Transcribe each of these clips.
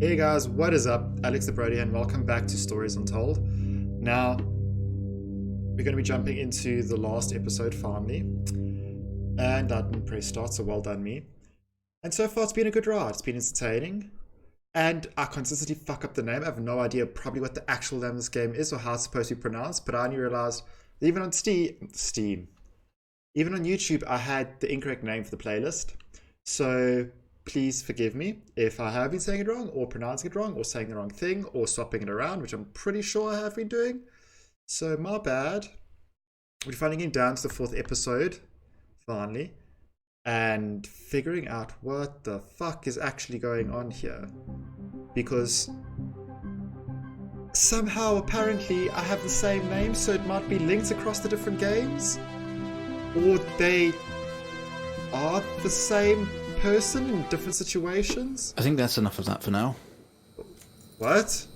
Hey guys, what is up? Alex the Broda and welcome back to Stories Untold. Now, we're going to be jumping into the last episode finally. And I didn't press start, so well done me. And so far it's been a good ride, it's been entertaining. And I consistently fuck up the name. I have no idea probably what the actual name of this game is or how it's supposed to be pronounced, but I only realized that even on Steam, even on YouTube, I had the incorrect name for the playlist. So please forgive me if I have been saying it wrong or pronouncing it wrong or saying the wrong thing or swapping it around, which I'm pretty sure I have been doing. So my bad. We're finally getting down to the 4th episode, finally, and figuring out what the fuck is actually going on here. Because somehow, apparently, I have the same name, so it might be linked across the different games. Or they are the same person in different situations. I think that's enough of that for now. What?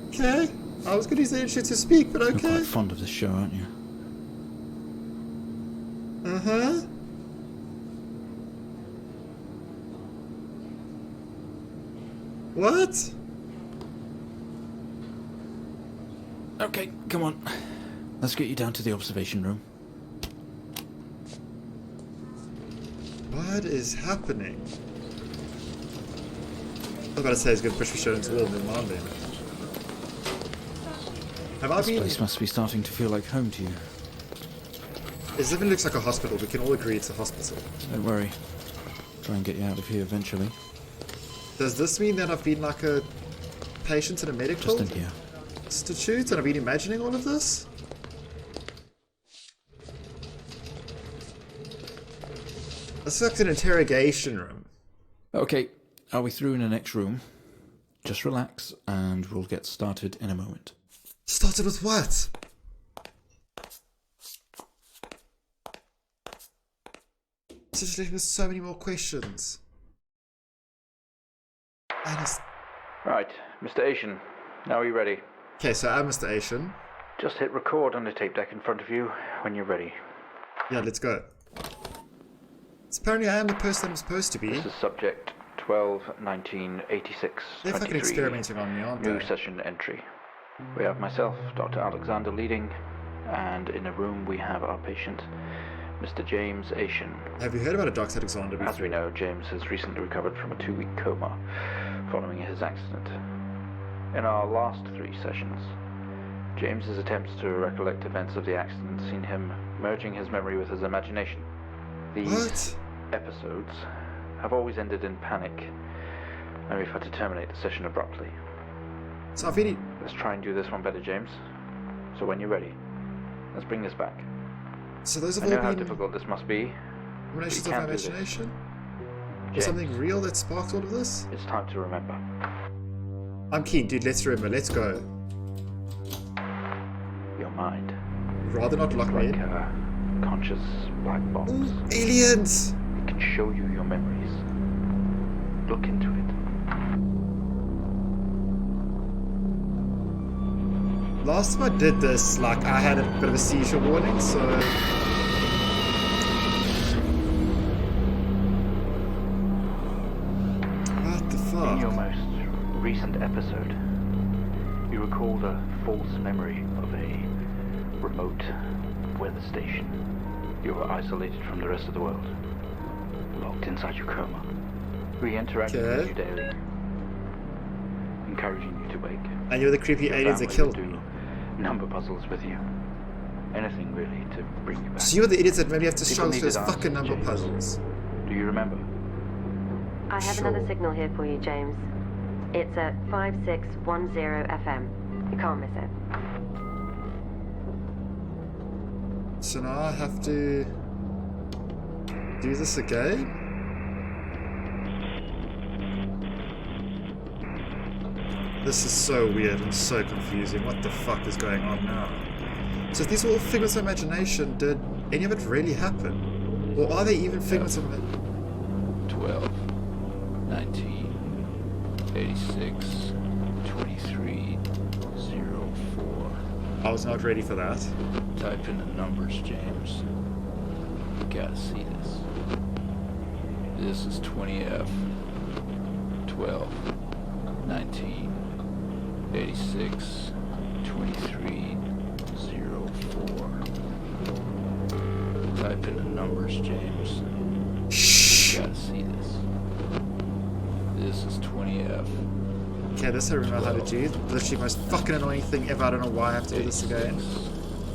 Okay. I was going to use the initiative to speak, but okay. You're quite fond of this show, aren't you? Uh-huh. What? Okay, come on. Let's get you down to the observation room. What is happening? I was about to say he's going to push me straight into the wall, never mind then. Have I This been... place must be starting to feel like home to you. It even looks like a hospital. We can all agree it's a hospital. Don't worry. Try and get you out of here eventually. Does this mean that I've been like a patient in a medical Just in here. institute and I've been imagining all of this? This is like an interrogation room. Okay, are we through in the next room? Just relax and we'll get started in a moment. Started with what? It's just leaving us so many more questions. And it's... Right, Mr. Asian, now are you ready? Okay, so I'm Mr. Asian. Just hit record on the tape deck in front of you when you're ready. Yeah, let's go. So apparently I am the person I'm supposed to be. This is subject 12-19-86. They're fucking experimenting on me, aren't New they? session entry. We have myself, Dr. Alexander leading, and in a room we have our patient, Mr. James Asian. Have you heard about a Dr. Alexander before? As we know, James has recently recovered from a 2-week coma following his accident. In our last 3 sessions, James's attempts to recollect events of the accident seen him merging his memory with his imagination. These What? episodes have always ended in panic, and we've had to terminate the session abruptly. So I've really... Let's try and do this one better, James. So when you're ready, let's bring this back. So those have I know all how been difficult this must be. emanations but of you my can do this. imagination? Or James, something real that sparked all of this? it's time to remember. I'm keen, dude. Let's remember. Let's go. Your mind, Rather not lock me like in. a conscious black box. Ooh, aliens! It can show you your memories. Look into it. Last time I did this, like, I had a bit of a seizure warning, so... What the In your fuck? most recent episode, you recalled a false memory of a remote weather station. You were isolated from the rest of the world, locked inside your coma. We interacted Okay. with you daily, encouraging you to wake. And you're the creepy Your aliens that family killed would me. do number puzzles with you. Anything really to bring you back. So you're the idiots that maybe have to People struggle through those needed fucking answers, number James. puzzles. Do you remember? I have Sure. another signal here for you, James. It's at 5610 FM. You can't miss it. So now I have to... do this again? This is so weird and so confusing. What the fuck is going on now? So if these are all figments of imagination, did any of it really happen? Or are they even figments of imagination? 12, 19, 86, 23, 04. I was not ready for that. Type in the numbers, James. You gotta see this. This is 20F 12 19 86 23 04. Type in the numbers, James. You gotta see this. This is 20F. Okay, this I remember how to do. Literally the most fucking annoying thing ever. I don't know why I have to do this again.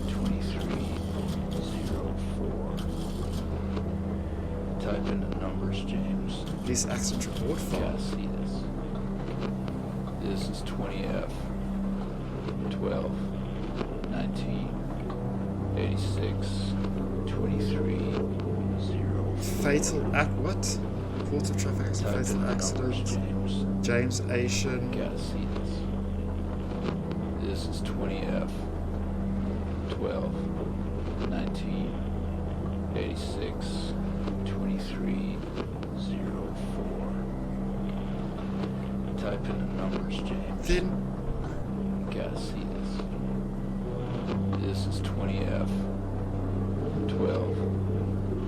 2304. Type in the numbers, James. Police accident report You form. gotta see this. This is 20F 12 19 86 23 04. Fatal act. What? Report of traffic accident. Type in Fatal the numbers, accident. James. James Asian. Gotta see this. This is 20F 12 19 86 23 04. Type in the numbers, James. Then Gotta see this. This is 20F 12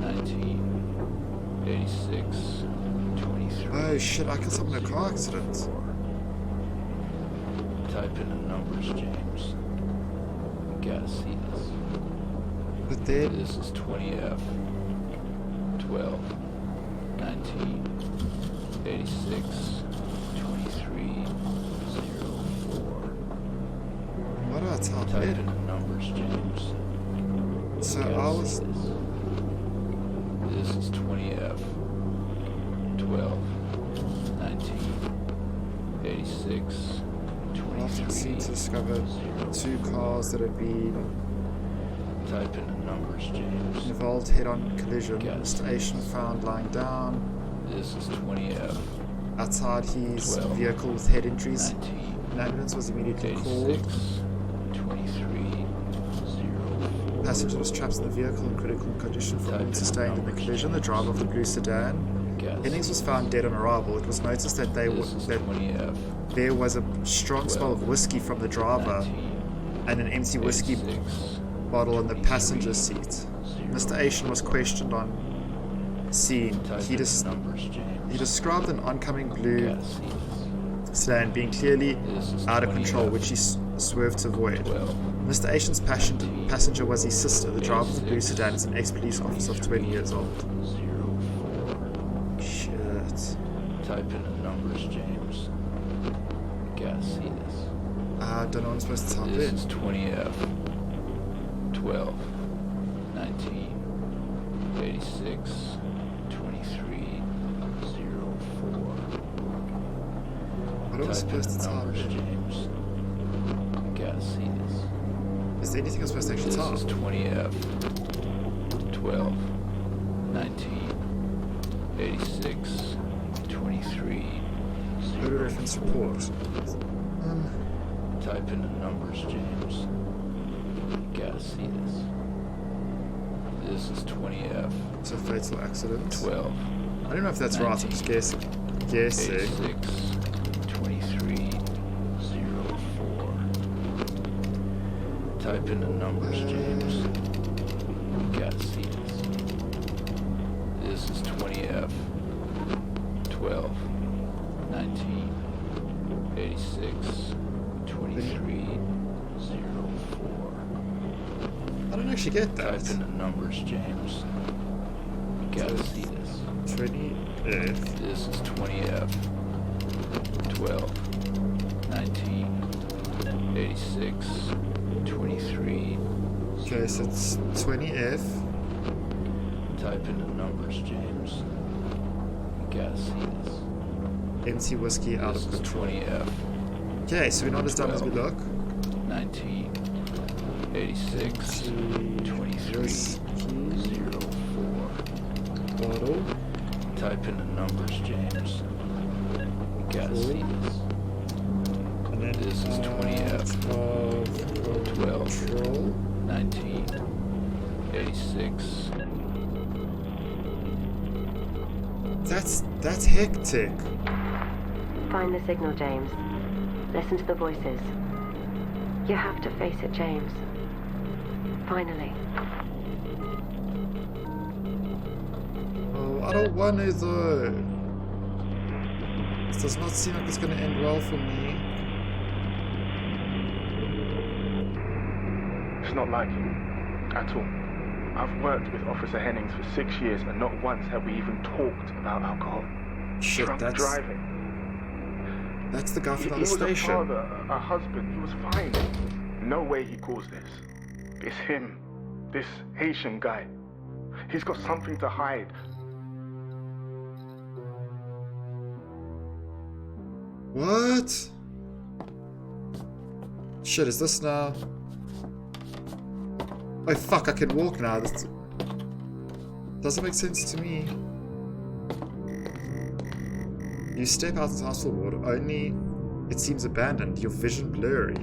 19 86 23. oh shit! I killed someone in a car accident. Type in the numbers, James. Gotta see this. But then This is 20F 12 19 86 23 04. what do I type Type in in? the numbers, James. So Gotta I was. see this. This is 20F 12 19 86 Often 23 seen to discover 2 cars that had been Type in the numbers, James. involved head-on collision. Yes. Mr. Asian found lying down This is 20F outside his 12, vehicle with head injuries. 19 An ambulance was immediately 86 called. 23 04. Passenger was trapped in the vehicle in critical condition from Type in wounds sustained in the numbers, collision. The driver of the blue sedan. Guess. Hennings was found dead on arrival. It was noticed that This is that 20F there was a strong smell of whiskey from the driver 19 and an empty whiskey 86 bottle in the passenger seat. Mr. Asian was questioned on scene. Type He in the numbers, James. described an oncoming blue Guess. sedan being clearly This is out of 20F control, which he swerved to avoid. 12 Mr. Asian's passenger was his sister. The driver of the blue 86, sedan is an ex-police officer of 20 years old. 04. Shit. Type in the numbers, James. Gotta see this. I don't know what I'm supposed to type This in. is 20F 12 19 86 23 04. What am I Type in supposed to the type numbers, in? James. Gotta see this. Is there anything I'm supposed to actually This is type? 20F 12 19 86 23 Photo reference report. Type in the numbers, James. Gotta see this. This is 20F It's a fatal accident. 12 I don't know if that's right. I'm just guessing. Guessing. 86 23 04. Type in the numbers, James. Gotta see this. This is 20F 12 19 86 23 04. I don't actually get Type in that. the numbers, James. Gotta see this. 20F. This is 20F 12 19 86 23. Okay, so it's 20F. Type in the numbers, James. Gotta see this. Empty whiskey out This of is control. 20F Okay, so we're not as dumb as we look. 19 86 23 Whiskey 04. bottle. Type in the numbers, James. Gotta see this. And then This is 20F. of 12. control. 19 86. That's hectic. Find the signal, James. Listen to the voices. You have to face it, James. Finally. Oh, I don't want to though. This does not seem like it's going to end well for me. It's not like him at all. I've worked with Officer Hennings for 6 years and not once have we even talked about alcohol. Shit, Drunk that's driving. That's the guy from He the was station. a father, a husband. He was fine. No way he caused this. It's him. This Haitian guy. He's got something to hide. What? Shit, is this now? Oh fuck, I can walk now. This doesn't make sense to me. You step out of the hospital ward, only it seems abandoned, your vision blurry.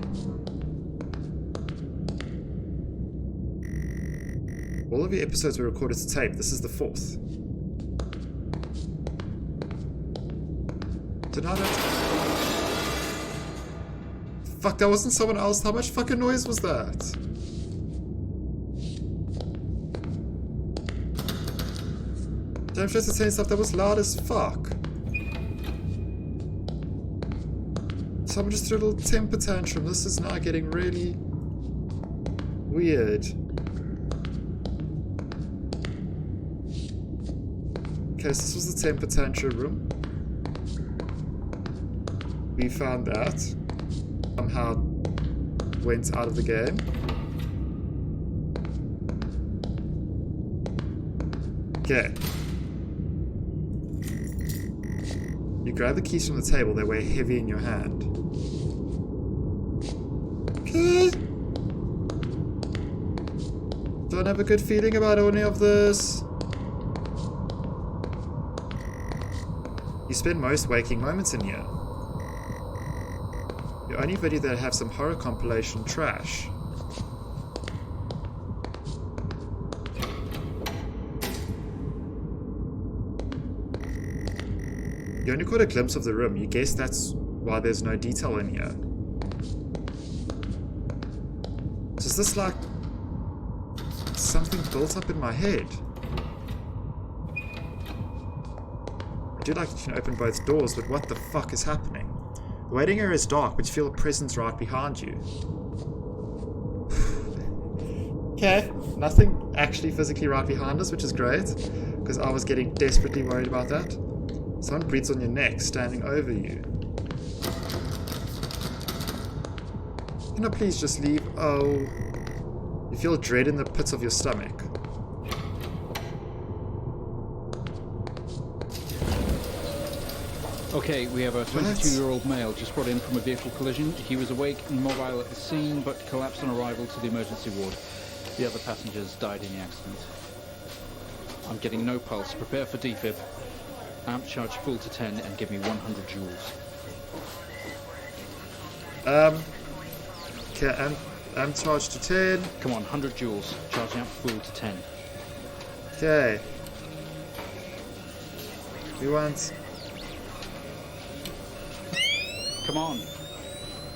All of your episodes were recorded to tape, this is the 4th. Did I not... Fuck, that wasn't someone else. How much fucking noise was that? Damn, just to say stuff that was loud as fuck. Someone just threw a little temper tantrum. This is now getting really weird. Okay, so this was the temper tantrum room. We found that. Somehow went out of the game. Okay. You grab the keys from the table, they weigh heavy in your hand. Okay. Don't have a good feeling about any of this. You spend most waking moments in here. The only video that have some horror compilation trash. You only caught a glimpse of the room. You guess that's why there's no detail in here. So is this like something built up in my head? I do like that you can open both doors, but what the fuck is happening? The waiting area is dark, but you feel a presence right behind you. Okay, nothing actually physically right behind us, which is great, because I was getting desperately worried about that. Someone breathes on your neck, standing over you. Can I please just leave? Oh. You feel dread in the pits of your stomach. Okay, we have a 22-year-old male just brought in from a vehicle collision. He was awake and mobile at the scene, but collapsed on arrival to the emergency ward. The other passengers died in the accident. I'm getting no pulse. Prepare for defib. Amp charge full to 10 and give me 100 joules. Okay, amp charge to 10. Come on, 100 joules. Charge amp full to 10. Okay. We want... Come on.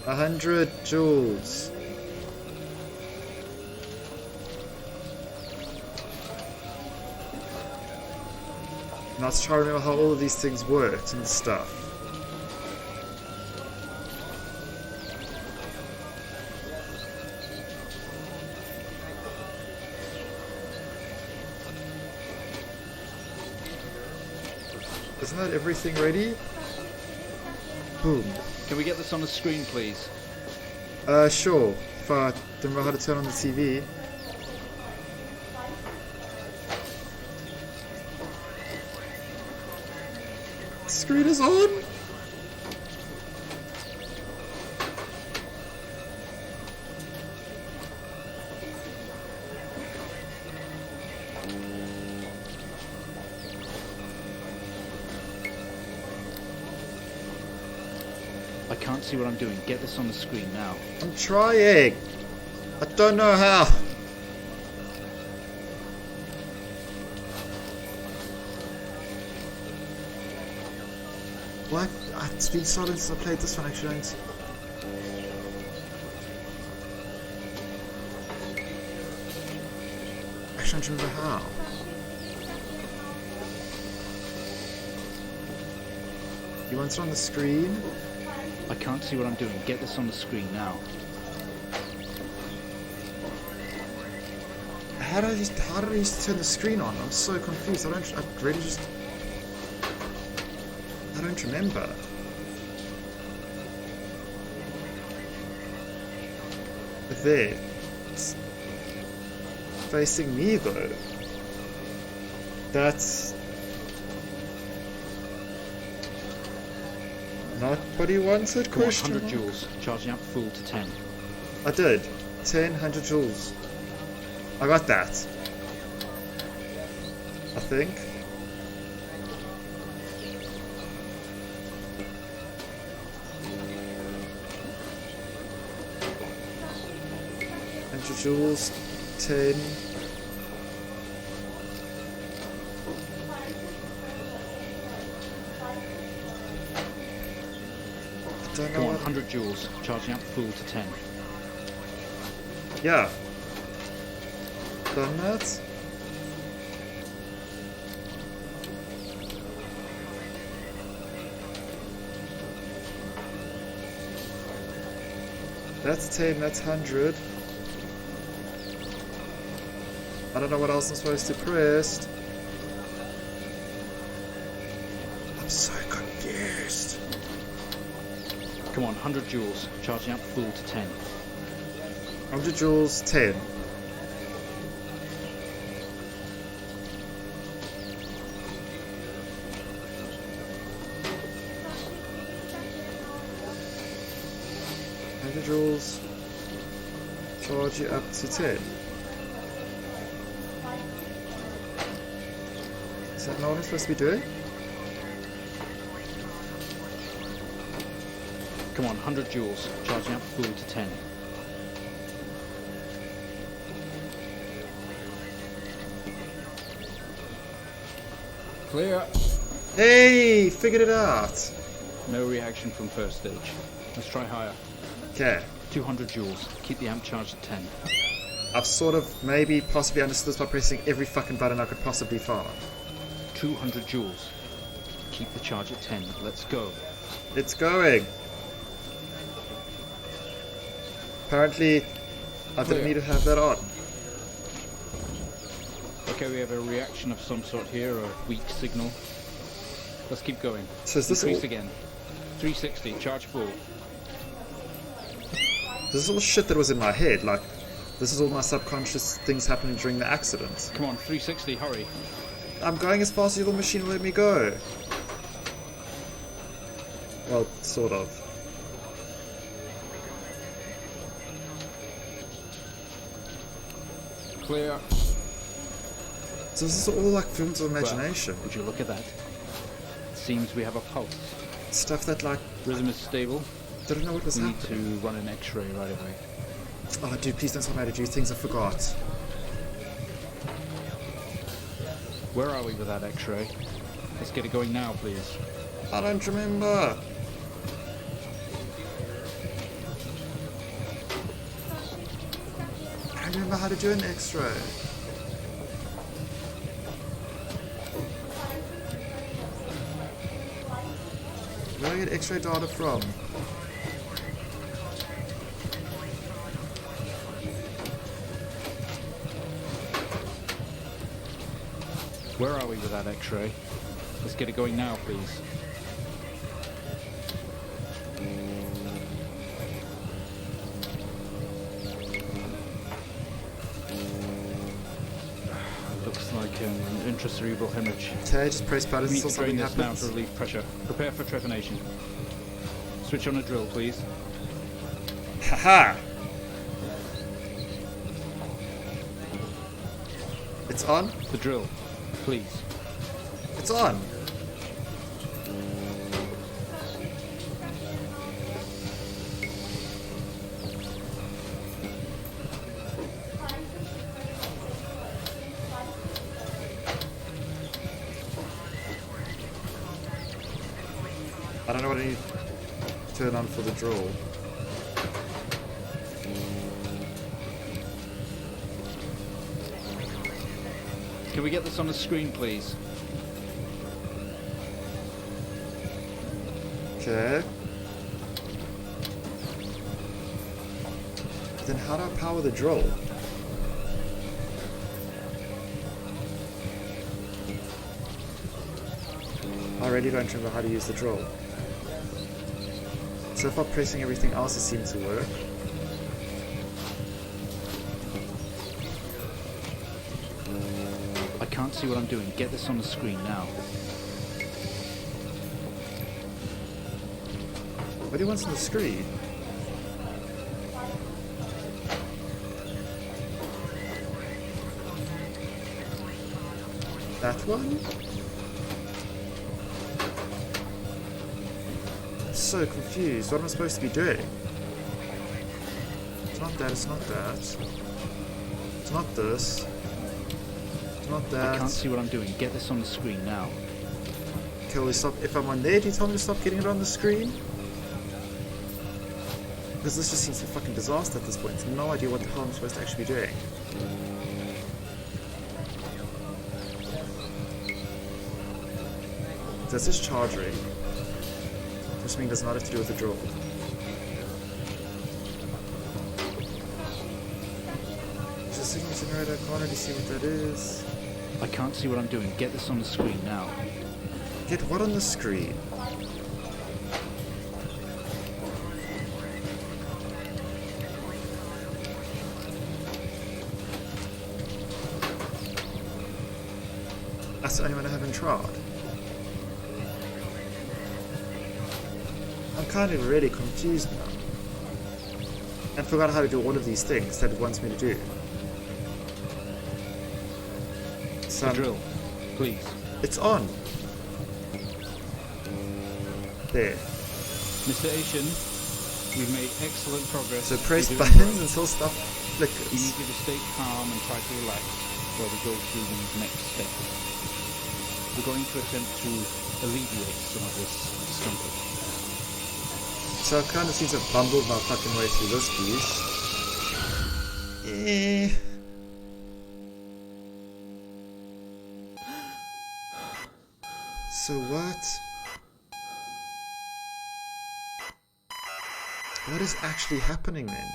100 joules. Now let's try to remember how all of these things worked and stuff. Isn't that everything ready? Boom. Can we get this on the screen, please? Sure. If I don't know how to turn on the TV. Screen is on! I can't see what I'm doing. Get this on the screen now. I'm trying! I don't know how! What? It's been so long since I played this one actually. I don't remember how. You want it on the screen? I can't see what I'm doing. Get this on the screen now. How did I just turn the screen on? I'm so confused. I don't remember. But there. It's facing me though. That's not what he wanted, Come on, question 100 mark? joules. Charging up full to 10. I did. 100 joules. I got that. I think. Joules, 10. I don't know. Come on, what... 100 joules. Charging up full to 10. Yeah. Done that. That's 10, that's 100. I don't know what else I'm supposed to press. I'm so confused. Come on, 100 joules. Charging up full to 10. 100 joules, 10. Joules, charge it up to 10. Is that not what I'm supposed to be doing? Come on, 100 joules. Charging up full to 10. Clear. Hey, figured it out. No reaction from first stage. Let's try higher. Okay. 200 joules. Keep the amp charged at 10. I've sort of maybe possibly understood this by pressing every fucking button I could possibly find. 200 joules. Keep the charge at 10. Let's go. It's going. Apparently, I didn't need to have that on. Okay, we have a reaction of some sort here, a weak signal. Let's keep going. So is this Increase all... again. 360, charge full. This is all shit that was in my head. Like, this is all my subconscious things happening during the accident. Come on, 360, hurry. I'm going as fast as the machine will let me go. Well, sort of. Clear. So this is all like films of imagination. Well, would you look at that? Seems we have a pulse. Stuff that like... Rhythm is stable. Didn't know what was We need happening. to run an x-ray right away. Oh dude, please don't tell me how to do things, I forgot. Where are we with that x-ray? Let's get it going now, please. I don't remember. I don't remember how to do an x-ray. Where do I get x-ray data from? Where are we with that x-ray? Let's get it going now, please. Looks like an intracerebral hemorrhage. Okay, just press We buttons need until to drain something this now happens. to relieve pressure. Prepare for trepanation. Switch on a drill, please. Haha! It's on? The drill, please. It's on! I don't know what I need to turn on for the drill. Can we get this on the screen, please? Okay. Then how do I power the drill? I really don't remember how to use the drill. So far pressing everything else, it seems to work. I can't see what I'm doing. Get this on the screen now. What do you want on the screen? That one? I'm so confused. What am I supposed to be doing? It's not that, it's not that. It's not this. It's not that. I can't see what I'm doing. Get this on the screen now. Okay, will we stop? If I'm on there, do you tell me to stop getting it on the screen? Because this just seems a fucking disaster at this point. I have no idea what the hell I'm supposed to actually be doing. This is charge ring. This means does not have to do with the drill. There's a signal generator, I can't really see what that is. I can't see what I'm doing. Get this on the screen now. Get what on the screen? That's the only one I haven't tried. I'm kind of really confused now. And forgot how to do all of these things that it wants me to do. The drill, please. It's on. There. Mr. Asian, we've made excellent progress. So press You're doing buttons great. until stuff You flickers. need you to stay calm and try to relax while we go through these next steps. We're going to attempt to alleviate some of this discomfort. So I kind of seem to have bumbled my fucking way through this piece. So what? What is actually happening then?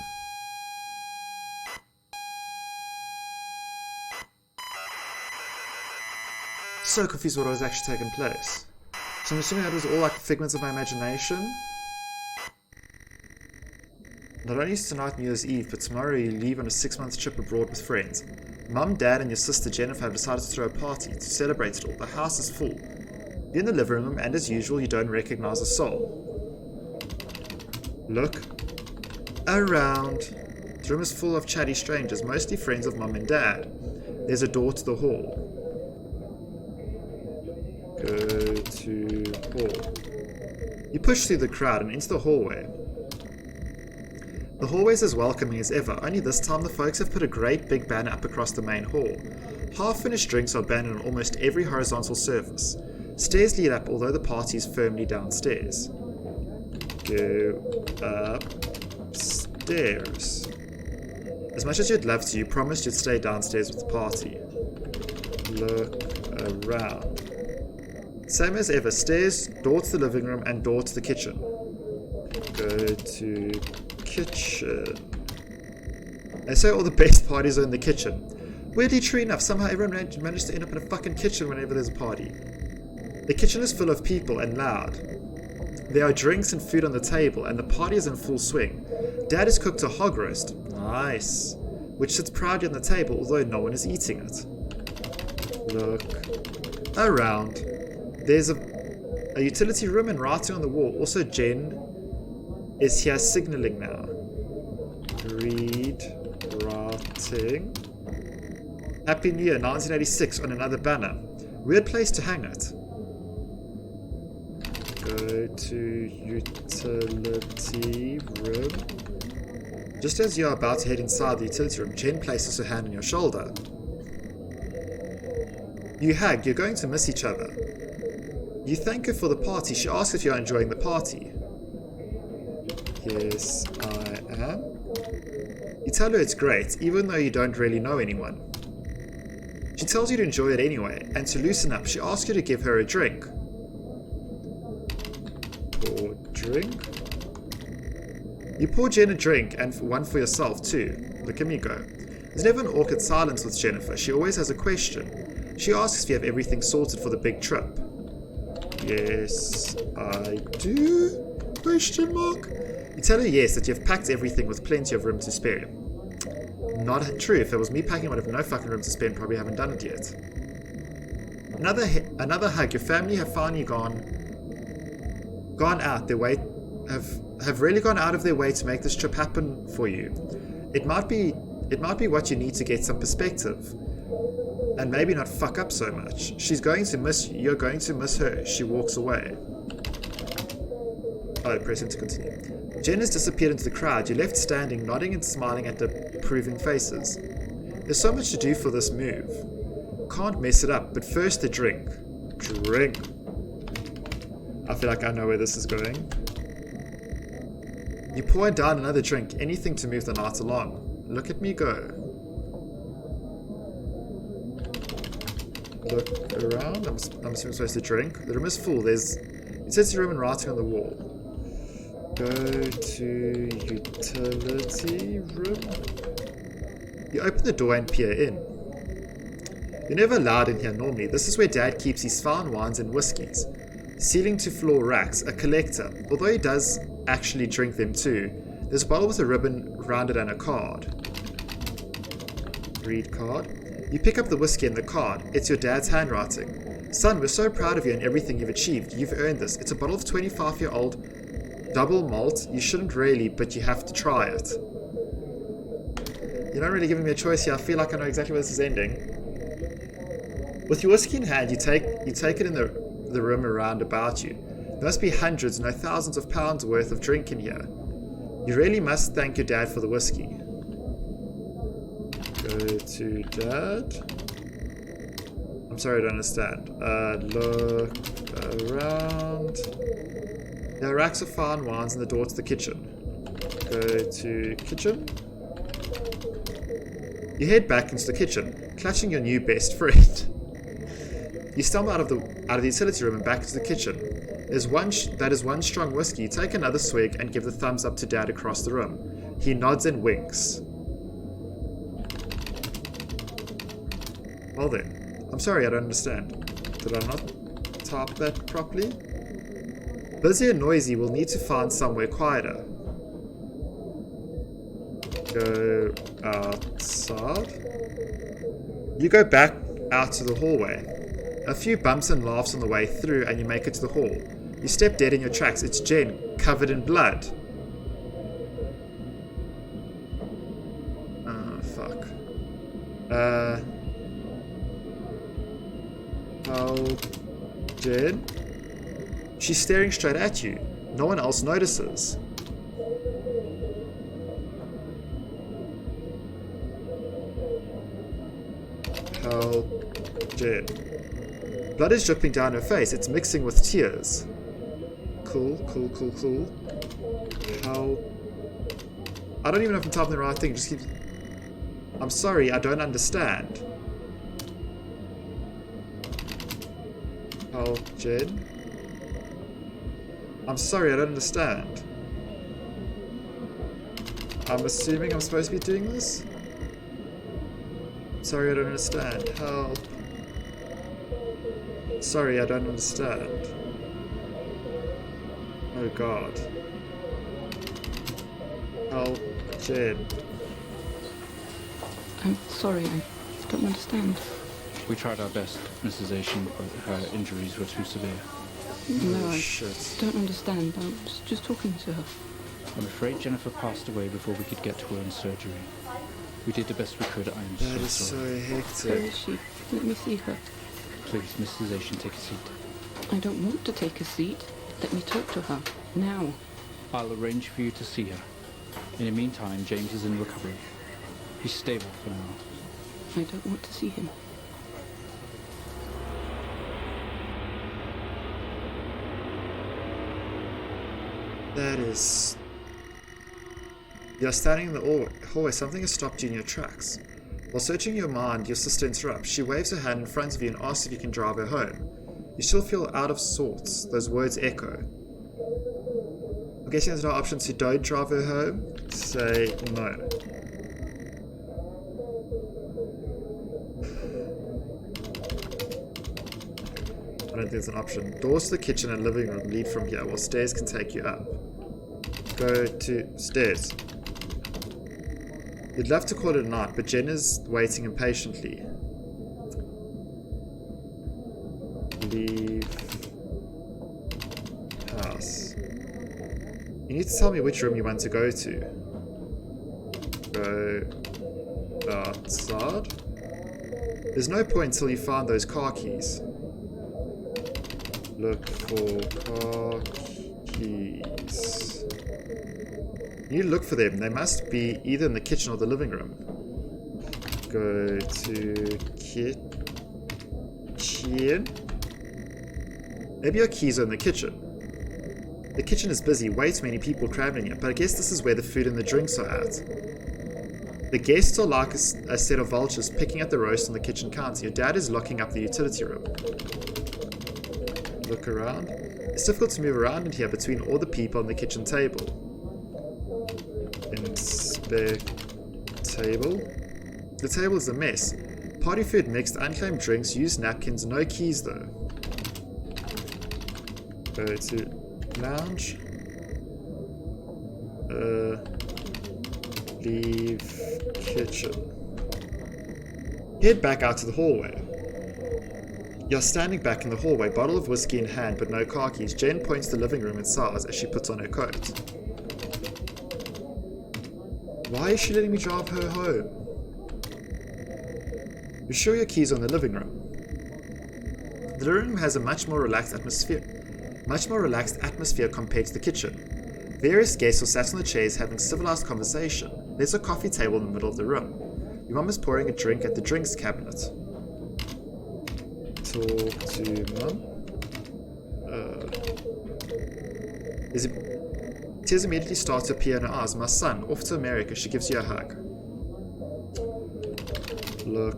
So confused what was actually taking place. So I'm assuming that was all like figments of my imagination. Not only is tonight New Year's Eve, but tomorrow you leave on a 6-month trip abroad with friends. Mum, Dad and your sister Jennifer have decided to throw a party to celebrate it all. The house is full. You're in the living room and as usual you don't recognize a soul. Look around. The room is full of chatty strangers, mostly friends of Mum and Dad. There's a door to the hall. Go to hall. You push through the crowd and into the hallway. The hallway's as welcoming as ever, only this time the folks have put a great big banner up across the main hall. Half-finished drinks are banned on almost every horizontal surface. Stairs lead up, although the party is firmly downstairs. Go upstairs. As much as you'd love to, you promised you'd stay downstairs with the party. Look around. Same as ever, stairs, door to the living room, and door to the kitchen. Go to kitchen. They say all the best parties are in the kitchen. Weirdly true enough, somehow everyone managed to end up in a fucking kitchen whenever there's a party. The kitchen is full of people and loud. There are drinks and food on the table, and the party is in full swing. Dad has cooked a hog roast. Nice. Which sits proudly on the table, although no one is eating it. Look around. There's a utility room and writing on the wall. Also, Jen is here signaling now. Read writing. Happy New Year 1986 on another banner. Weird place to hang it. Go to utility room. Just as you are about to head inside the utility room, Jen places her hand on your shoulder. You hug, you're going to miss each other. You thank her for the party. She asks if you're enjoying the party. Yes, I am. You tell her it's great, even though you don't really know anyone. She tells you to enjoy it anyway, and to loosen up, she asks you to give her a drink. Pour drink? You pour Jen a drink and one for yourself too. Look at me go. There's never an awkward silence with Jennifer. She always has a question. She asks if you have everything sorted for the big trip. Yes, I do? Question mark. You tell her yes, that you've packed everything with plenty of room to spare. Not true. If it was me packing, I would have no fucking room to spare and probably haven't done it yet. Another hug. Your family have finally gone out their way, have really gone out of their way to make this trip happen for you. It might be what you need to get some perspective, and maybe not fuck up so much. She's going to miss you. You're going to miss her. She walks away. Oh, press him to continue. Jen has disappeared into the crowd. You're left standing, nodding and smiling at the approving faces. There's so much to do for this move. Can't mess it up, but first the drink. Drink. I feel like I know where this is going. You pour down another drink, anything to move the night along. Look at me go. Look around. I'm assuming I'm supposed to drink. The room is full. It says your room and writing on the wall. Go to utility room. You open the door and peer in. You're never allowed in here normally. This is where Dad keeps his fine wines and whiskies. Ceiling to floor racks, a collector. Although he does actually drink them too. There's a bottle with a ribbon rounded and a card. Read card. You pick up the whiskey and the card. It's your dad's handwriting. Son, we're so proud of you and everything you've achieved. You've earned this. It's a bottle of 25-year-old double malt. You shouldn't really, but you have to try it. You're not really giving me a choice here. I feel like I know exactly where this is ending. With your whiskey in hand, you take it in the room around about you. There must be hundreds, no thousands of pounds worth of drink in here. You really must thank your dad for the whiskey. Go to Dad. I'm sorry, I don't understand. Look around. There are racks of fine wines and the door to the kitchen. Go to kitchen. You head back into the kitchen, clutching your new best friend. You stumble out of the utility room and back into the kitchen. That is one strong whiskey. Take another swig and give the thumbs up to Dad across the room. He nods and winks. Well then, I'm sorry, I don't understand. Did I not type that properly? Busy and noisy, we'll need to find somewhere quieter. Go outside. You go back out to the hallway. A few bumps and laughs on the way through and you make it to the hall. You step dead in your tracks. It's Jen, covered in blood. Oh, fuck. Oh, Jen? She's staring straight at you. No one else notices. Help, Jen. Blood is dripping down her face. It's mixing with tears. Cool. How? I don't even know if I'm typing the right thing. Just keep. I'm sorry, I don't understand. How, Jen? I'm sorry, I don't understand. I'm assuming I'm supposed to be doing this? Sorry, I don't understand. Help. Sorry, I don't understand. Oh god. Help, Jen. I'm sorry, I don't understand. We tried our best, Mrs. Asian, but her injuries were too severe. No, I shit. don't understand. I was just talking to her. I'm afraid Jennifer passed away before we could get to her in surgery. We did the best we could. I am so sorry. That is so Where hectic. is she? Let me see her. Please, Mrs. Asian, take a seat. I don't want to take a seat. Let me talk to her. Now. I'll arrange for you to see her. In the meantime, James is in recovery. He's stable for now. I don't want to see him. That is... You're standing in the hallway. Something has stopped you in your tracks. While searching your mind, your sister interrupts. She waves her hand in front of you and asks if you can drive her home. You still feel out of sorts. Those words echo. guessing there's no option to don't drive her home. Say no. I don't think there's an option. Doors to the kitchen and living room lead from here, while stairs can take you up. Go to stairs. You'd love to call it a night, but Jen is waiting impatiently. Leave house. You need to tell me which room you want to go to. Go outside. There's no point until you find those car keys. Look for car keys. You look for them. They must be either in the kitchen or the living room. Go to kitchen. Maybe your keys are in the kitchen. The kitchen is busy, way too many people cramming it, but I guess this is where the food and the drinks are at. The guests are like a set of vultures picking at the roast on the kitchen counter. Your dad is locking up the utility room. Look around. It's difficult to move around in here between all the people on the kitchen table. Inspect table. The table is a mess. Party food mixed, unclaimed drinks, used napkins, no keys though. Go to lounge. Leave kitchen. Head back out to the hallway. You're standing back in the hallway, bottle of whiskey in hand but no car keys. Jen points to the living room and sighs as she puts on her coat. Why is she letting me drive her home? You're sure your keys are in the living room? The living room has a much more relaxed atmosphere compared to the kitchen. Various guests are sat on the chairs having civilized conversation. There's a coffee table in the middle of the room. Your mum is pouring a drink at the drinks cabinet. Talk to mum. Tears immediately start to appear in her eyes. My son, off to America. She gives you a hug. Look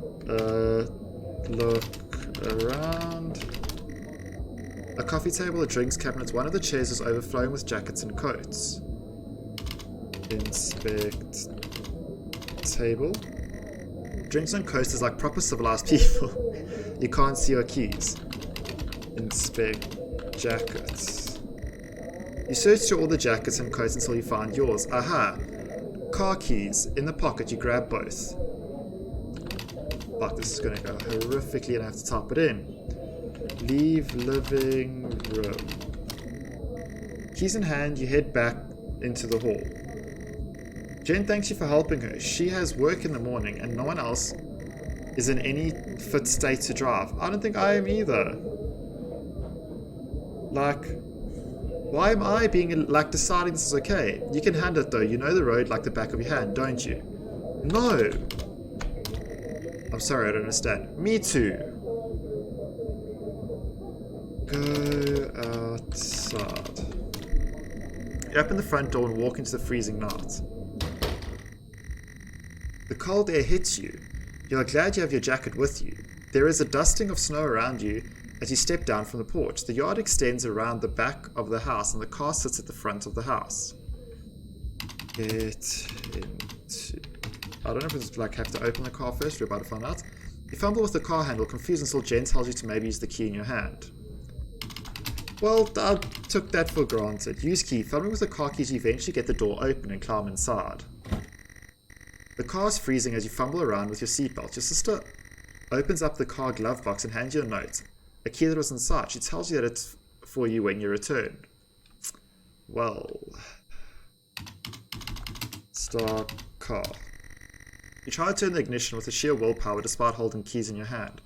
around. A coffee table, a drinks cabinet. One of the chairs is overflowing with jackets and coats. Inspect table. Drinks and coats is like proper civilized people. You can't see your keys. Inspect jackets. You search through all the jackets and coats until you find yours. Aha! Car keys. In the pocket, you grab both. Fuck, this is going to go horrifically and I have to type it in. Leave living room. Keys in hand, you head back into the hall. Jen thanks you for helping her. She has work in the morning and no one else is in any fit state to drive. I don't think I am either. Like, why am I being, like, deciding this is okay? You can hand it though. You know the road like the back of your hand, don't you? No! I'm sorry, I don't understand. Me too. Go outside. You open the front door and walk into the freezing night. The cold air hits you. You are glad you have your jacket with you. There is a dusting of snow around you as you step down from the porch. The yard extends around the back of the house and the car sits at the front of the house. Get into... I don't know if it's like have to open the car first. We're about to find out. You fumble with the car handle, confused until Jen tells you to maybe use the key in your hand. Well, I took that for granted. Use key. Fumbling with the car keys, you eventually get the door open and climb inside. The car is freezing as you fumble around with your seatbelt. Your sister opens up the car glove box and hands you a note. A key that was inside. She tells you that it's for you when you return. Well... Start car. You try to turn the ignition with a sheer willpower despite holding keys in your hand.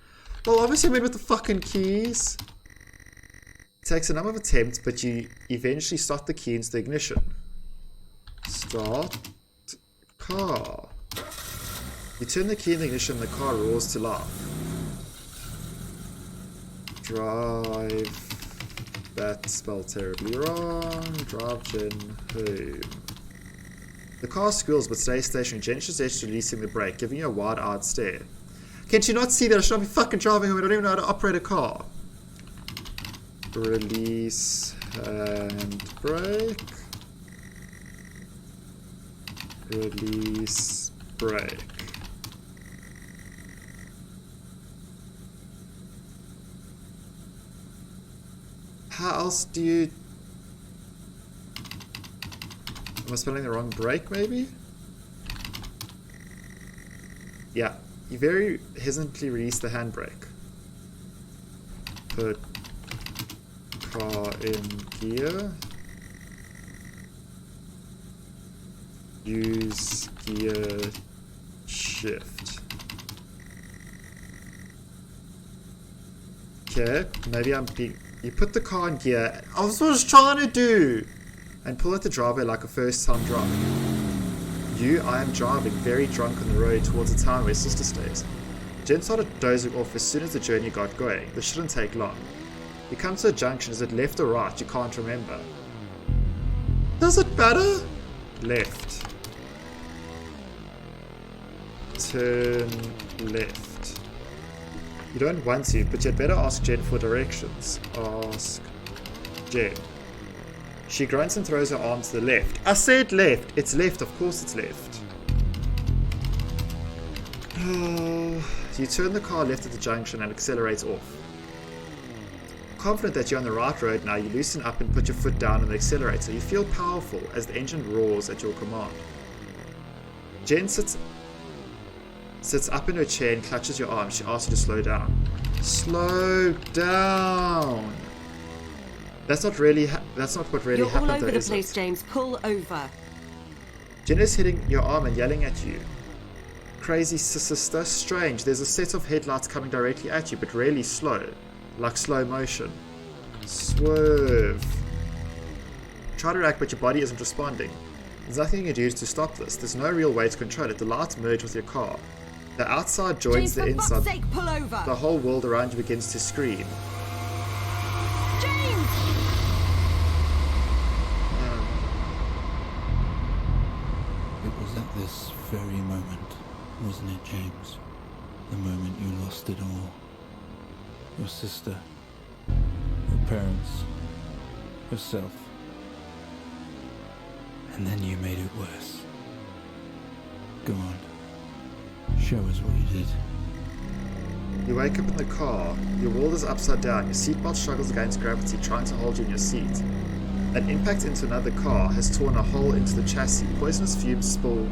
Well, obviously I went with the fucking keys. It takes a number of attempts, but you eventually start the key into the ignition. Start car. You turn the key in the ignition and the car roars to life. Drive. That spelled terribly wrong. Drive Jen home. The car squeals but stays stationary. Jen suggests releasing the brake, giving you a wide-eyed stare. Can't you not see that I should not be fucking driving home? I don't even know how to operate a car. Release and brake. Release brake. How else do you... Am I spelling the wrong brake, maybe? Yeah. You very hesitantly release the handbrake. Put car in gear. Use gear shift. Okay, maybe I'm being... You put the car in gear. I was what I was trying to do! And pull at the driveway like a first time drive. I am driving, very drunk on the road towards the town where sister stays. Jen started dozing off as soon as the journey got going. This shouldn't take long. You come to a junction, is it left or right? You can't remember. Does it matter? Left. Turn left. You don't want to, but you'd better ask Jen for directions. Ask Jen. She grunts and throws her arm to the left. I said left. It's left. Of course it's left. You turn the car left at the junction and accelerate off. Confident that you're on the right road now, you loosen up and put your foot down on the accelerator. You feel powerful as the engine roars at your command. Jen sits up in her chair and clutches your arm. She asks you to slow down. Slow down! That's not what really You're happened, all over though, the is place, it? James. Pull over. Jen is hitting your arm and yelling at you. Crazy sister, strange. There's a set of headlights coming directly at you, but really slow. Like slow motion. Swerve. Try to react, but your body isn't responding. There's nothing you can do to stop this. There's no real way to control it. The lights merge with your car. The outside joins James, the for inside. fuck's sake, pull over! The whole world around you begins to scream. James! It was at this very moment, wasn't it, James? The moment you lost it all. Your sister, your parents, yourself. And then you made it worse. Go on. Show us what you did. You wake up in the car. Your world is upside down. Your seatbelt struggles against gravity, trying to hold you in your seat. An impact into another car has torn a hole into the chassis. Poisonous fumes spill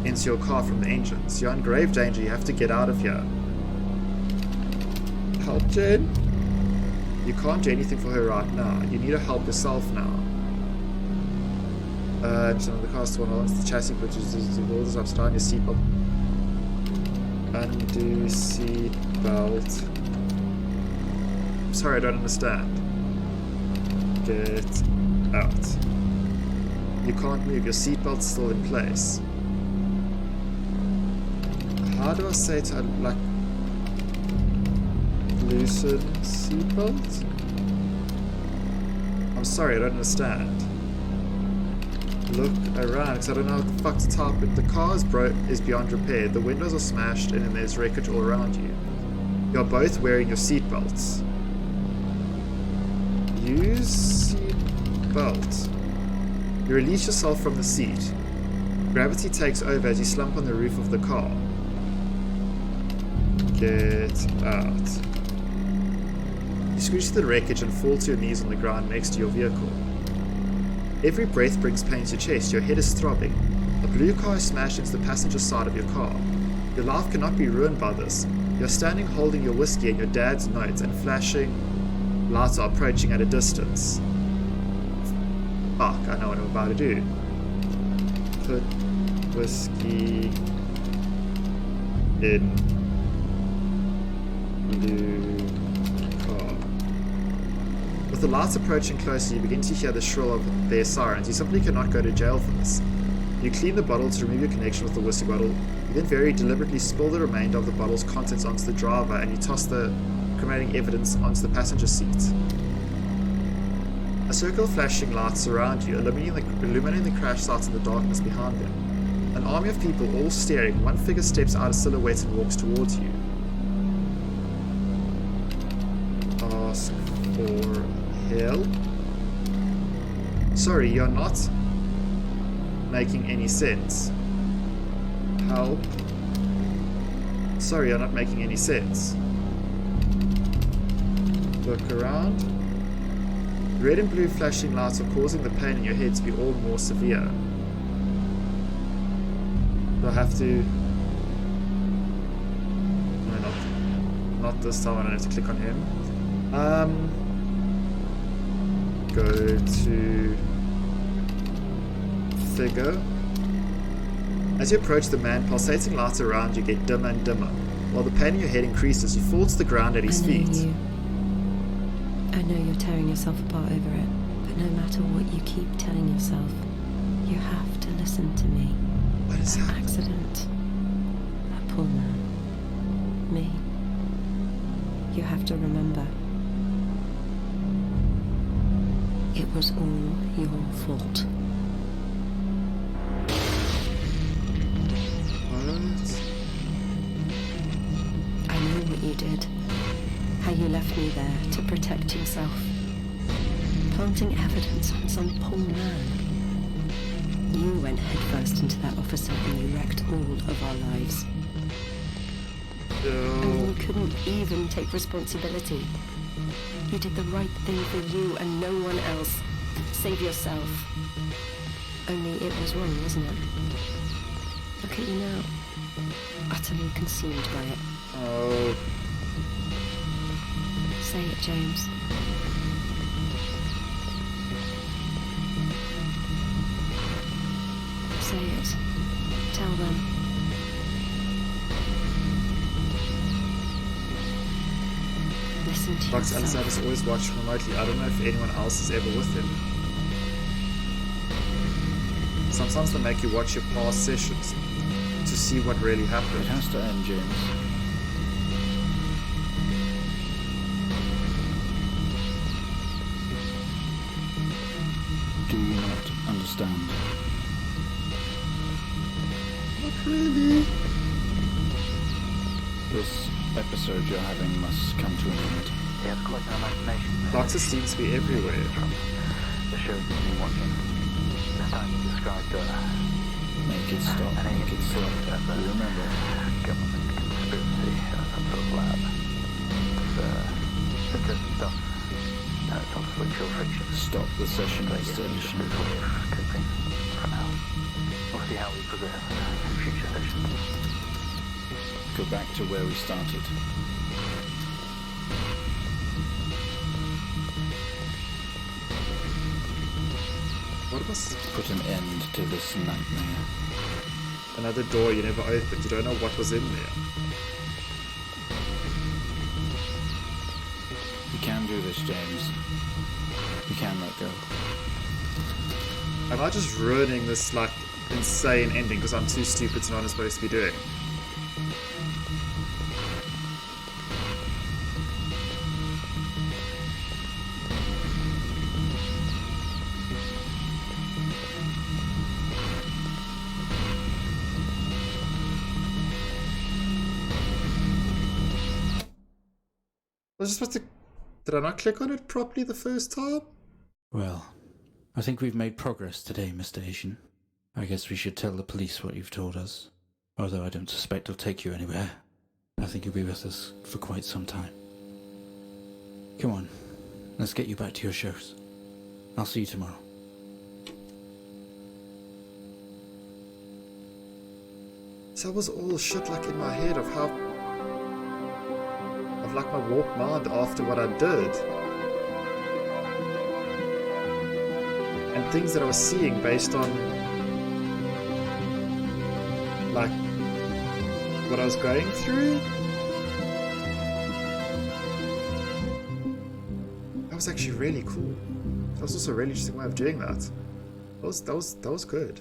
into your car from the engines. You're in grave danger. You have to get out of here. Help, Jen? You can't do anything for her right now. You need to help yourself now. So the car's torn onto the chassis, which is the world is upside down. Your seatbelt. Undo seatbelt. Sorry, I don't understand. Get out. You can't move. Your seatbelt's still in place. How do I say to like loosen seatbelt? I'm sorry, I don't understand. Look around, because I don't know what the fuck to type. But the car is beyond repair. The windows are smashed in and there's wreckage all around you. You're both wearing your seatbelts. Use seatbelt. You release yourself from the seat. Gravity takes over as you slump on the roof of the car. Get out. You screech to the wreckage and fall to your knees on the ground next to your vehicle. Every breath brings pain to your chest. Your head is throbbing. A blue car is smashed into the passenger side of your car. Your life cannot be ruined by this. You're standing holding your whiskey and your dad's notes, and flashing lights are approaching at a distance. Fuck, I know what I'm about to do. Put whiskey in blue car. With the lights approaching closer, you begin to hear the shrill of their sirens. You simply cannot go to jail for this. You clean the bottle to remove your connection with the whiskey bottle. You then very deliberately spill the remainder of the bottle's contents onto the driver, and you toss the incriminating evidence onto the passenger seat. A circle of flashing lights surround you, illuminating the crash sites in the darkness behind them. An army of people all staring. One figure steps out of silhouette and walks towards you. Ask for help? Sorry, you're not making any sense. Help. Sorry, you're not making any sense. Look around. Red and blue flashing lights are causing the pain in your head to be all more severe. Do I have to... No, not this time. I don't have to click on him. Go to... Figure. As you approach the man, pulsating lights around you get dimmer and dimmer. While the pain in your head increases, you fall to the ground at his feet. I know you're tearing yourself apart over it, but no matter what you keep telling yourself, you have to listen to me. What is That happening? accident. That poor man. Me. You have to remember. It was all your fault. What? I know what you did. How you left me there to protect yourself. Planting evidence on some poor man. You went headfirst into that officer and you wrecked all of our lives. And you couldn't even take responsibility. You did the right thing for you and no one else. Save yourself. Only it was wrong, wasn't it? Look at you now. Utterly consumed by it. Oh. Say it, James. Say it. Tell them. Listen to Dr. yourself. Alisad is always watching remotely. I don't know if anyone else is ever with him. Sometimes they make you watch your past sessions to see what really happened. It has to end, James. Do you not understand? Not really. This episode you're having must come to an end. He has quite an imagination. Doctor seems to be everywhere. From the shows he's been watching. This time he described Make it stop. Make it stop. You remember? government conspiracy at some sort of lab. It's interesting stuff. It's not pure fiction. Stop the session But I guess it's just installation. his way of coping for now. We'll see how we progress in future sessions. Go back to where we started. What was Put an end to this nightmare. another door you never opened? You don't know what was in there. You can do this, James. You can let go. Am I just ruining this like insane ending because I'm too stupid to know what I'm supposed to be doing? Was I supposed to... Did I not click on it properly the first time? Well, I think we've made progress today, Mr. Asian. I guess we should tell the police what you've told us. Although I don't suspect it'll take you anywhere. I think you'll be with us for quite some time. Come on, let's get you back to your shows. I'll see you tomorrow. So it was all shit like in my head of how... of like my warped mind after what I did. And things that I was seeing based on... like... what I was going through. That was actually really cool. That was also a really interesting way of doing that. That was good.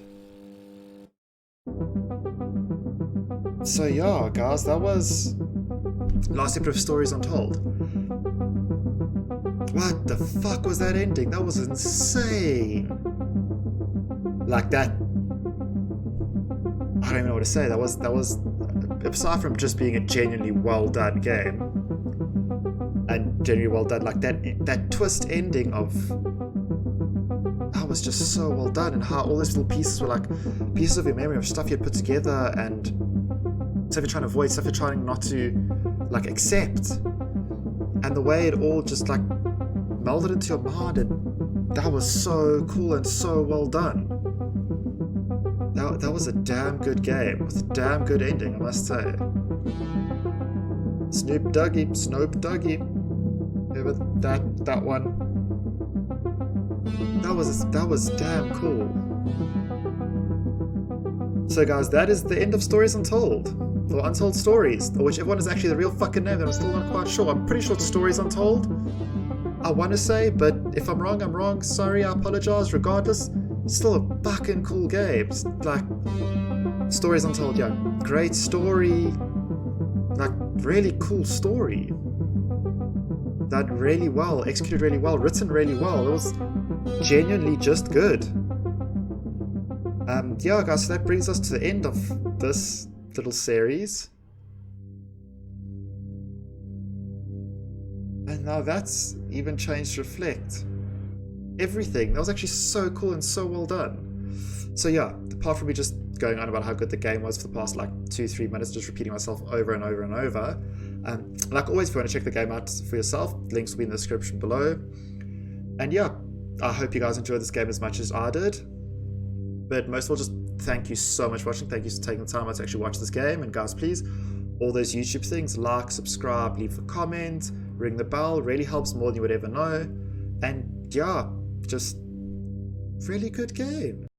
So yeah, guys, that was last episode of Stories Untold. What the fuck was that ending? That was insane. Like that. I don't even know what to say. That was aside from just being a genuinely well done game and genuinely well done, like that twist ending of that was just so well done, and how all those little pieces were like pieces of your memory of stuff you had put together, and stuff you're trying to avoid, stuff you're trying not to like accept, and the way it all just like melded into your mind, and that was so cool and so well done. That was a damn good game with a damn good ending, I must say. Snoop Doggy, whoever that one. That was damn cool. So guys, that is the end of Stories Untold, or Untold Stories, or whichever one is actually the real fucking name that I'm still not quite sure. I'm pretty sure it's Stories Untold, I want to say, but if I'm wrong, I'm wrong. Sorry, I apologize. Regardless, still a fucking cool game. Just, like, Stories Untold, yeah, great story, like really cool story. That really well, executed really well, written really well. It was genuinely just good. Yeah, guys, so that brings us to the end of this little series. And now that's even changed to reflect everything. That was actually so cool and so well done. So yeah, apart from me just going on about how good the game was for the past like 2-3 minutes, just repeating myself over and over and over. Like always, if you want to check the game out for yourself, links will be in the description below. And yeah, I hope you guys enjoyed this game as much as I did. But most of all, just thank you so much for watching. Thank you for taking the time out to actually watch this game. And guys, please, all those YouTube things, like, subscribe, leave a comment, ring the bell, really helps more than you would ever know. And yeah, just really good game.